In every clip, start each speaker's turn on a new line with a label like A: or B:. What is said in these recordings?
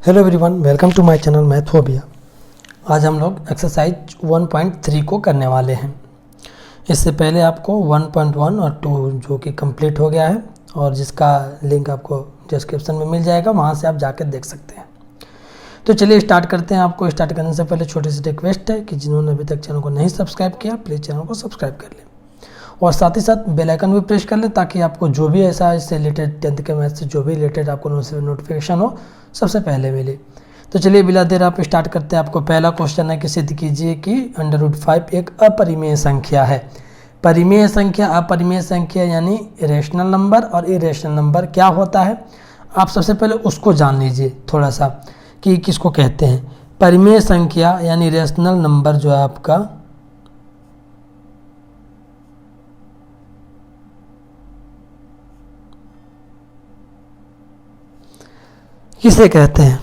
A: Hello everyone, welcome to my channel math हो भैया। आज हम लोग एक्सरसाइज 1.3 को करने वाले हैं। इससे पहले आपको 1.1 और 2 जो कि कंप्लीट हो गया है और जिसका लिंक आपको डिस्क्रिप्शन में मिल जाएगा, वहाँ से आप जाकर देख सकते हैं। तो चलिए स्टार्ट करते हैं। आपको स्टार्ट करने से पहले छोटी सी रिक्वेस्ट है कि जिन्होंने अभी तक चैनल को नहीं सब्सक्राइब किया, प्लीज़ चैनल को सब्सक्राइब कर लें और साथ ही साथ बेल आइकन भी प्रेस कर लें ताकि आपको जो भी ऐसा इससे रिलेटेड 10th के मैथ से जो भी रिलेटेड आपको नोटिफिकेशन हो सबसे पहले मिले। तो चलिए बिना देर आप स्टार्ट करते हैं। आपको पहला क्वेश्चन है कि सिद्ध कीजिए कि √5 एक अपरिमेय संख्या है। परिमेय संख्या, अपरिमेय संख्या यानी रेशनल नंबर और इरेशनल नंबर क्या होता है, आप सबसे पहले उसको जान लीजिए थोड़ा सा कि किसको कहते हैं। परिमेय संख्या यानी रेशनल नंबर जो है आपका किसे कहते हैं?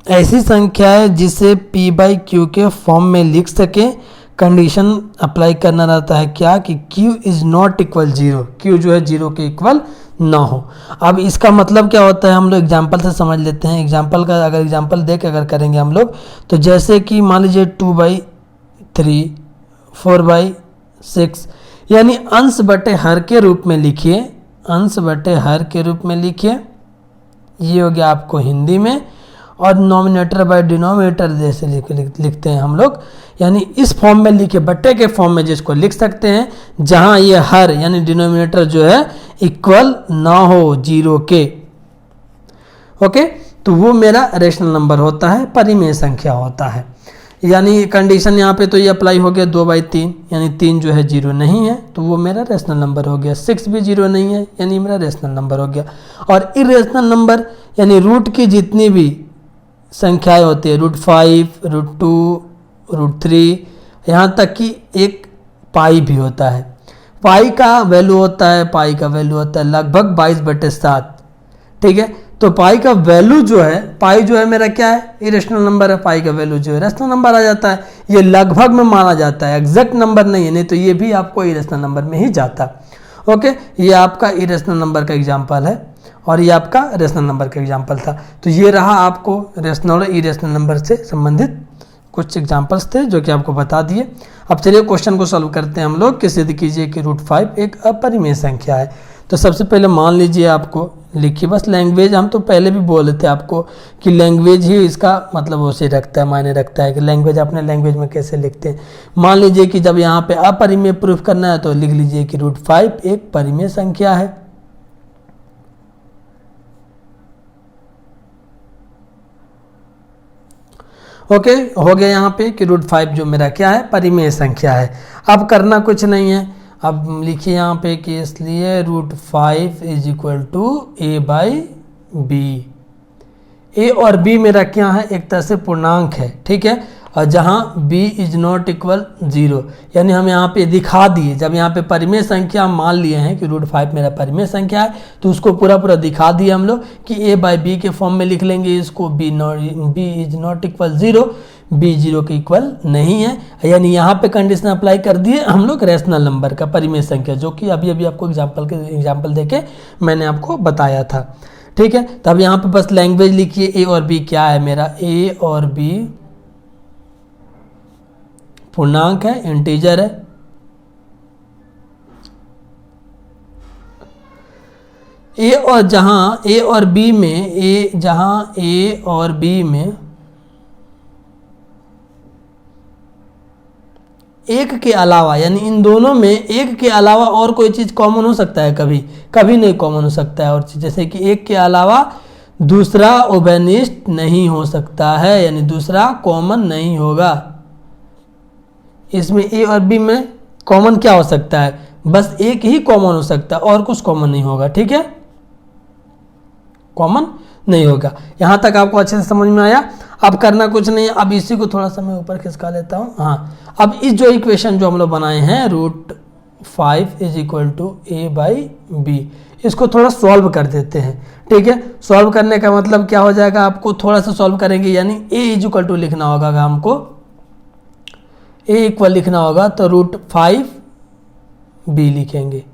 A: ऐसी संख्या है जिसे p/q के फॉर्म में लिख सके। कंडीशन अप्लाई करना रहता है क्या कि q is not equal 0, q जो है 0 के इक्वल ना हो। अब इसका मतलब क्या होता है हम लोग एग्जाम्पल से समझ लेते हैं। एग्जाम्पल का अगर एग्जाम्पल देख अगर करेंगे हम लोग तो जैसे कि मान लीजिए 2/3, 4/6 यानी अंश बटे हर के रूप में लिखिए, अंश बटे हर के रूप में लिखिए। ये हो गया आपको हिंदी में। और नॉमिनेटर बाय डिनोमिनेटर जैसे लिखते हैं हम लोग, यानी इस फॉर्म में लिखे बट्टे के फॉर्म में जिसको लिख सकते हैं जहां ये हर यानी डिनोमिनेटर जो है इक्वल ना हो 0 के। ओके, तो वो मेरा रेशनल नंबर होता है, परिमेय संख्या होता है। यानी कंडीशन यहाँ पे तो ये अप्लाई हो गया 2/3 यानी 3 जो है 0 नहीं है तो वो मेरा रेशनल नंबर हो गया। 6 भी 0 नहीं है यानी मेरा रेशनल नंबर हो गया। और इरेशनल नंबर यानी रूट की जितनी भी संख्याएं होती है, √5, √2, √3, यहाँ तक कि एक पाई भी होता है। पाई का वैल्यू होता है लगभग 22/7। ठीक है, तो पाई का वैल्यू जो है, पाई जो है मेरा क्या है, इरेशनल नंबर है। पाई का वैल्यू जो है रेशनल नंबर आ जाता है। ये लगभग में माना जाता है, एग्जैक्ट नंबर नहीं है, नहीं तो ये भी आपको इरेशनल नंबर में ही जाता। ओके, ये आपका इरेशनल नंबर का एग्जाम्पल है और ये आपका रेशनल नंबर का एग्जाम्पल था। तो ये रहा आपको रेशनल और इरेशनल नंबर से संबंधित कुछ एग्जाम्पल्स थे जो कि आपको बता दिए। अब चलिए क्वेश्चन को सॉल्व करते हैं हम लोग कि सिद्ध कीजिए कि √5 एक अपरिमेय संख्या है। तो सबसे पहले मान लीजिए, आपको लिखिए बस लैंग्वेज, हम तो पहले भी बोले थे आपको कि लैंग्वेज ही इसका मतलब उसे रखता है, मायने रखता है कि लैंग्वेज अपने लैंग्वेज में कैसे लिखते हैं। मान लीजिए कि जब यहाँ पे अपरिमेय प्रूफ करना है तो लिख लीजिए कि √5 एक परिमेय संख्या है। ओके, हो गया यहाँ पे कि √5 जो मेरा क्या है, परिमेय संख्या है। अब करना कुछ नहीं है, अब लिखिए यहाँ पे कि इसलिए √5 is equal to a/b। a और b मेरा क्या है, एक तरह से पूर्णांक है। ठीक है, और जहाँ b इज नॉट इक्वल 0 यानी हम यहाँ पे दिखा दिए, जब यहाँ पे परिमेय संख्या हम मान लिए हैं कि √5 मेरा परिमेय संख्या है तो उसको पूरा दिखा दिए हम लोग कि a/b के फॉर्म में लिख लेंगे इसको। b is not equal 0, b 0 के इक्वल नहीं है, यानी यहाँ पे कंडीशन अप्लाई कर दिए हम लोग रेशनल नंबर का, परिमेय संख्या, जो कि अभी आपको एग्जाम्पल देके मैंने आपको बताया था। ठीक है, तब यहाँ पे बस लैंग्वेज लिखिए। a और b क्या है मेरा, a और b पूर्णांक है, इंटीजर है। a और जहां a और b में जहां a और b में एक के अलावा यानी इन दोनों में एक के अलावा और कोई चीज कॉमन हो सकता है, कभी नहीं कॉमन हो सकता है और चीज, जैसे कि एक के अलावा दूसरा उभयनिष्ठ नहीं हो सकता है, यानी दूसरा कॉमन नहीं होगा। इसमें a और b में कॉमन क्या हो सकता है, बस एक ही कॉमन हो सकता है और कुछ कॉमन नहीं होगा। ठीक है, कॉमन नहीं होगा। यहां तक आपको अच्छे से समझ में आया। अब करना कुछ नहीं है, अब इसी को थोड़ा सा मैं ऊपर खिसका लेता हूं। हाँ, अब इस जो इक्वेशन जो हम लोग बनाए हैं √5 इज इक्वल टू a/b, इसको थोड़ा सॉल्व कर देते हैं। ठीक है, सॉल्व करने का मतलब क्या हो जाएगा, आपको थोड़ा सा सॉल्व करेंगे यानी a इज इक्वल टू लिखना होगा। अगर हमको a इक्वल लिखना होगा तो √5b लिखेंगे।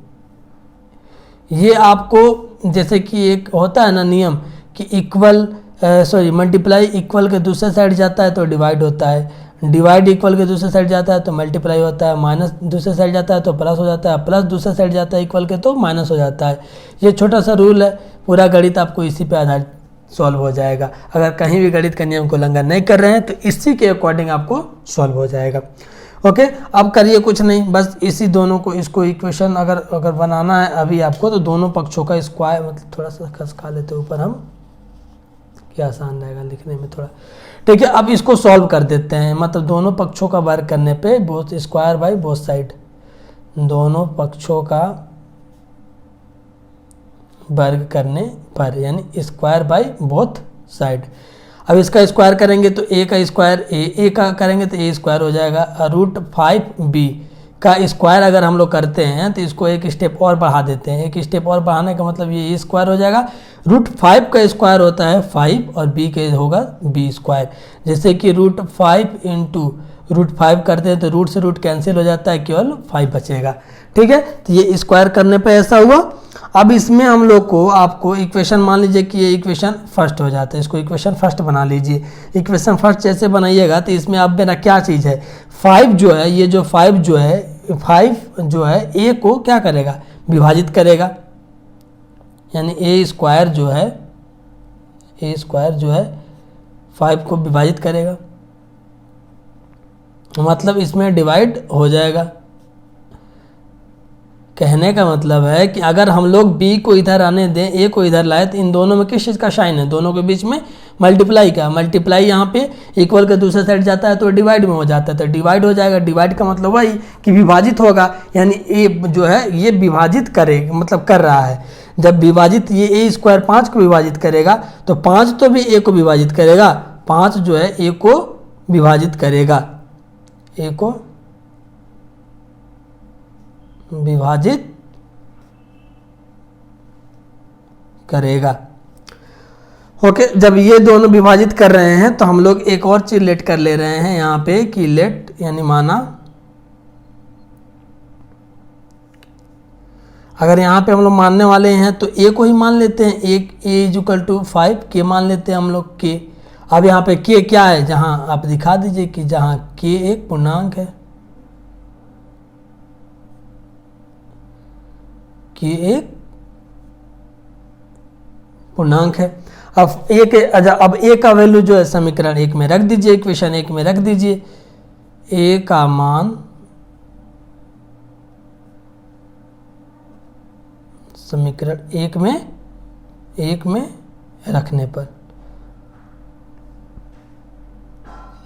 A: ये आपको जैसे कि एक होता है ना नियम कि इक्वल सॉरी मल्टीप्लाई इक्वल के दूसरे साइड जाता है तो डिवाइड होता है, डिवाइड इक्वल के दूसरे साइड जाता है तो मल्टीप्लाई होता है, माइनस दूसरे साइड जाता है तो प्लस हो जाता है, प्लस दूसरे साइड जाता है इक्वल के तो माइनस हो जाता है। ये छोटा सा रूल है, पूरा गणित आपको इसी पे आधारित सॉल्व हो जाएगा। अगर कहीं भी गणित का नियम को उल्लंघन नहीं कर रहे हैं तो इसी के अकॉर्डिंग आपको सॉल्व हो जाएगा। ओके, अब करिए कुछ नहीं, बस इसी दोनों को इसको इक्वेशन अगर बनाना है अभी आपको, तो दोनों पक्षों का स्क्वायर, मतलब थोड़ा सा खसका लेते ऊपर हम, क्या आसान रहेगा लिखने में थोड़ा। ठीक है, अब इसको सॉल्व कर देते हैं, मतलब दोनों पक्षों का वर्ग करने पे both square by both side, दोनों पक्षों का वर्ग करने पर, यानी स्क्वायर बाय बोथ साइड। अब इसका स्क्वायर करेंगे तो ए का स्क्वायर ए का करेंगे तो ए स्क्वायर हो जाएगा। √5b का स्क्वायर अगर हम लोग करते हैं तो इसको एक स्टेप और बढ़ा देते हैं, एक स्टेप और बढ़ाने का मतलब ये ए स्क्वायर हो जाएगा। √5 का स्क्वायर होता है 5 और b का होगा b स्क्वायर, जैसे कि √5 इंटू √5 करते हैं तो रूट से रूट कैंसिल हो जाता है, केवल 5 बचेगा। ठीक है, तो ये स्क्वायर करने पे ऐसा हुआ। अब इसमें हम लोग को आपको इक्वेशन, मान लीजिए कि ये इक्वेशन फर्स्ट हो जाता है, इसको इक्वेशन फर्स्ट बना लीजिए। इक्वेशन फर्स्ट जैसे बनाइएगा तो इसमें अब मेरा क्या चीज़ है, 5 जो है, ये जो 5 जो है ए को क्या करेगा, विभाजित करेगा, यानी ए स्क्वायर जो है 5 को विभाजित करेगा, मतलब इसमें डिवाइड हो जाएगा। कहने का मतलब है कि अगर हम लोग b को इधर आने दें, a को इधर लाए, तो इन दोनों में किस चीज़ का साइन है, दोनों के बीच में मल्टीप्लाई का, मल्टीप्लाई यहाँ पे इक्वल के दूसरे साइड जाता है तो डिवाइड में हो जाता है, तो डिवाइड हो जाएगा। डिवाइड का मतलब वही कि विभाजित होगा, यानी a जो है ये विभाजित करेगा, मतलब कर रहा है। जब विभाजित, ये ए स्क्वायर 5 को विभाजित करेगा तो 5 तो भी a को विभाजित करेगा, 5 जो है a को विभाजित करेगा, a को विभाजित करेगा। ओके, जब ये दोनों विभाजित कर रहे हैं तो हम लोग एक और चीज लेट कर ले रहे हैं यहाँ पे कि लेट, यानी माना, अगर यहाँ पे हम लोग मानने वाले हैं तो a को ही मान लेते हैं, एक a = 5, k मान लेते हैं हम लोग k। अब यहाँ पे k क्या है, जहाँ आप दिखा दीजिए कि जहाँ k एक पूर्णांक है, कि एक पूर्णांक है। अब ए का वैल्यू जो है समीकरण 1 में रख दीजिए, इक्वेशन 1 में रख दीजिए, ए का मान समीकरण 1 में रखने पर,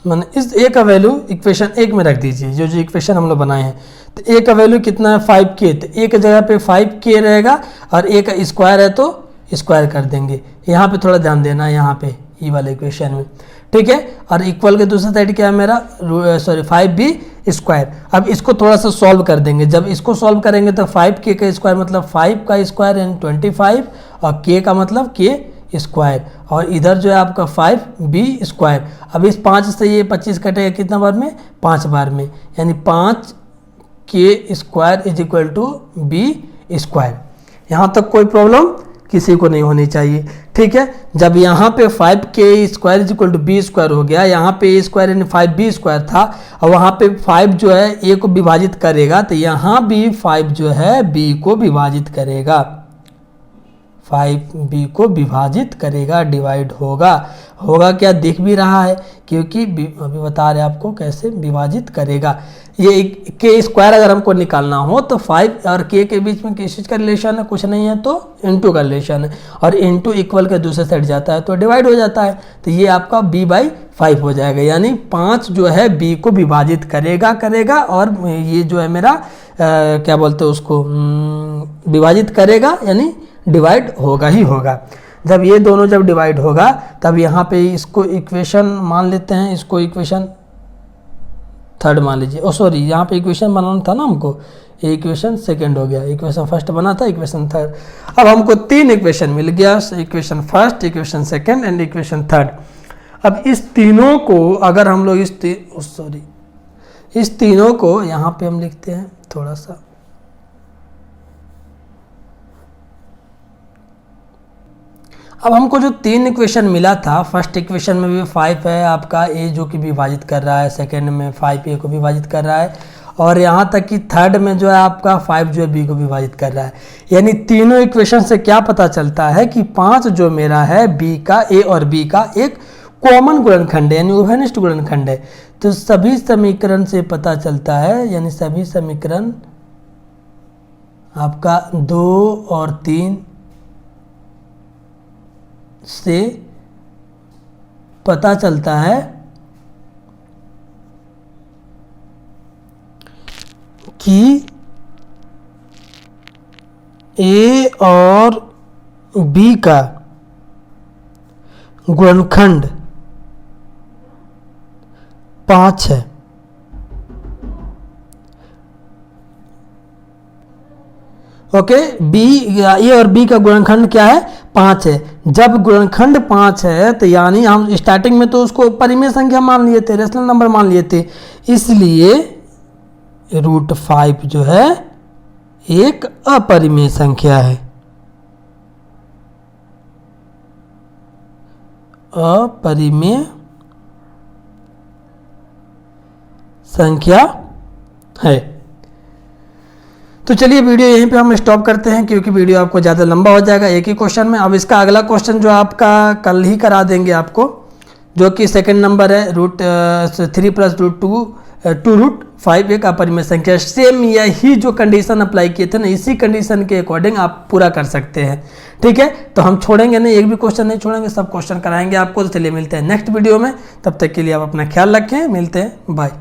A: माने इस ए का वैल्यू इक्वेशन 1 में रख दीजिए, जो इक्वेशन हम लोग बनाए हैं। तो ए का वैल्यू कितना है, 5k, तो ए की जगह पे 5k रहेगा, और ए का स्क्वायर है तो स्क्वायर कर देंगे। यहाँ पे थोड़ा ध्यान देना है, यहाँ पे ई वाले इक्वेशन में, ठीक है। और इक्वल के दूसरा साइड क्या है मेरा, 5b स्क्वायर। अब इसको थोड़ा सा सॉल्व कर देंगे। जब इसको सॉल्व करेंगे तो 5k का स्क्वायर मतलब 5 का स्क्वायर यानी 25, और k का मतलब k स्क्वायर, और इधर जो है आपका 5b स्क्वायर। अब इस 5 से ये 25 कटेगा कितना बार में, 5 बार में, यानी 5k स्क्वायर = b स्क्वायर। यहाँ तक कोई प्रॉब्लम किसी को नहीं होनी चाहिए, ठीक है। जब यहाँ पे 5k स्क्वायर = b स्क्वायर हो गया, यहाँ पे a स्क्वायर यानी 5b स्क्वायर था, और वहाँ पे 5 जो है a को विभाजित करेगा, तो यहाँ भी 5 जो है b को विभाजित करेगा, 5b को विभाजित करेगा, डिवाइड होगा क्या, दिख भी रहा है, क्योंकि अभी बता रहे आपको कैसे विभाजित करेगा। ये k स्क्वायर अगर हमको निकालना हो तो 5 और k के बीच में किस चीज़ का रिलेशन है, कुछ नहीं है तो इनटू का रिलेशन है, और इनटू इक्वल के दूसरे साइड जाता है तो डिवाइड हो जाता है, तो ये आपका b/5 हो जाएगा। यानी 5 जो है b को विभाजित करेगा, और ये जो है मेरा क्या बोलते हैं उसको, विभाजित करेगा, यानी डिवाइड होगा ही होगा। जब ये दोनों जब डिवाइड होगा तब यहाँ पे इसको इक्वेशन मान लेते हैं, इसको इक्वेशन 3 मान लीजिए। सॉरी, यहाँ पे इक्वेशन बनाना था ना हमको, ये इक्वेशन 2 हो गया, इक्वेशन फर्स्ट बना था, इक्वेशन 3। अब हमको 3 इक्वेशन मिल गया, equation first, equation 2 and equation 3। अब इस तीनों को अगर हम लोग इस तीनों को यहाँ पे हम लिखते हैं थोड़ा सा, अब हमको जो 3 इक्वेशन मिला था, फर्स्ट इक्वेशन में भी 5 है आपका ए जो कि विभाजित कर रहा है, सेकेंड में 5 ए को विभाजित कर रहा है, और यहाँ तक कि थर्ड में जो है आपका 5 जो है बी को विभाजित कर रहा है। यानी तीनों इक्वेशन से क्या पता चलता है कि 5 जो मेरा है बी का, ए और बी का एक कॉमन गुणनखंड है, यानी उभयनिष्ठ गुणनखंड है। तो सभी समीकरण से पता चलता है, यानी सभी समीकरण आपका 2 और 3 से पता चलता है कि ए और बी का गुणनखंड 5 है। ओके, बी, ए और बी का गुणनखंड क्या है? 5 है। जब गुणनखंड 5 है तो यानी हम स्टार्टिंग में तो उसको परिमेय संख्या मान लिए थे, रेशनल नंबर मान लिए थे, इसलिए √5 जो है एक अपरिमेय संख्या है, अपरिमेय संख्या है। तो चलिए वीडियो यहीं पे हम स्टॉप करते हैं, क्योंकि वीडियो आपको ज़्यादा लंबा हो जाएगा एक ही क्वेश्चन में। अब इसका अगला क्वेश्चन जो आपका कल ही करा देंगे आपको, जो कि सेकंड नंबर है √3 + √2 एक अपरिमेय संख्या। सेम यही जो कंडीशन अप्लाई किए थे ना, इसी कंडीशन के अकॉर्डिंग आप पूरा कर सकते हैं। ठीक है, तो हम छोड़ेंगे नहीं, एक भी क्वेश्चन नहीं छोड़ेंगे, सब क्वेश्चन कराएंगे आपको। तो चलिए मिलते हैं नेक्स्ट वीडियो में, तब तक के लिए आप अपना ख्याल रखें, मिलते हैं, बाय।